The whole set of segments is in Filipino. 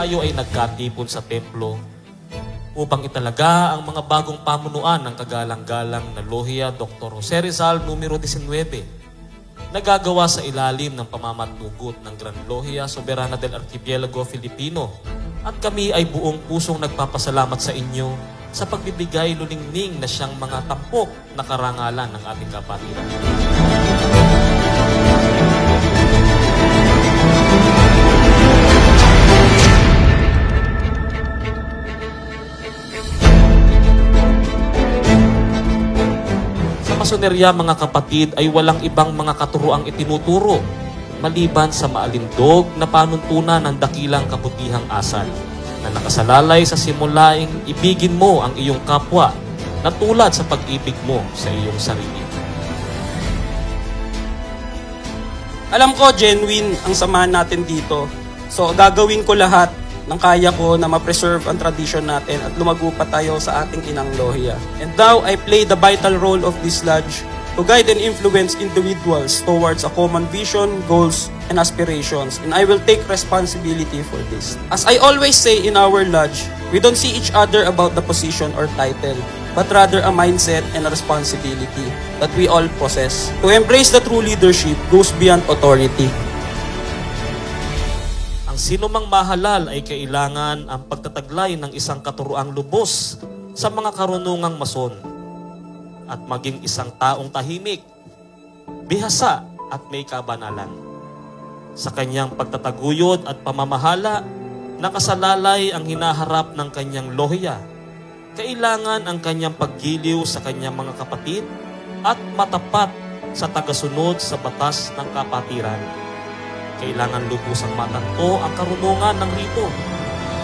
tayo ay nagkatipon sa templo upang italaga ang mga bagong pamunuan ng kagalang-galang na Lohia Dr. Jose Rizal numero 19, nagagawa sa ilalim ng pamamatugot ng Gran Lohia Soberana del Archipiélago Filipino, at kami ay buong pusong nagpapasalamat sa inyo sa pagbibigay lulingning na siyang mga tampok na karangalan ng ating kapatiran. Masonerya, mga kapatid, ay walang ibang mga katuroang itinuturo maliban sa maalindog na panuntunan ng dakilang kabutihang asal na nakasalalay sa simulaing ibigin mo ang iyong kapwa na tulad sa pag-ibig mo sa iyong sarili. Alam ko, genuine ang samahan natin dito. So, gagawin ko lahat ng kaya ko na ma-preserve ang tradition natin at lumago pa tayo sa ating inang Lohia. And now, I play the vital role of this lodge to guide and influence individuals towards a common vision, goals, and aspirations. And I will take responsibility for this. As I always say in our lodge, we don't see each other about the position or title, but rather a mindset and a responsibility that we all possess. To embrace the true leadership goes beyond authority. Sino mang mahalal ay kailangan ang pagtataglay ng isang katuroang lubos sa mga karunungang mason at maging isang taong tahimik, bihasa at may kabanalan. Sa kanyang pagtataguyod at pamamahala, nakasalalay ang hinaharap ng kanyang lohia. Kailangan ang kanyang paggiliw sa kanyang mga kapatid at matapat sa tagasunod sa batas ng kapatiran. Kailangan lubusang matanto ang karunungan ng rito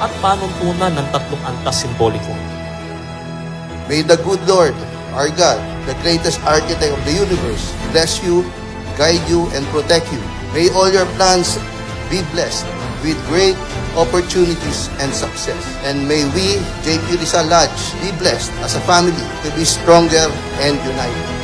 at panuntunan ng tatlong antas simboliko. May the good Lord, our God, the greatest architect of the universe, bless you, guide you, and protect you. May all your plans be blessed with great opportunities and success. And may we, JP Rizal Lodge, be blessed as a family to be stronger and united.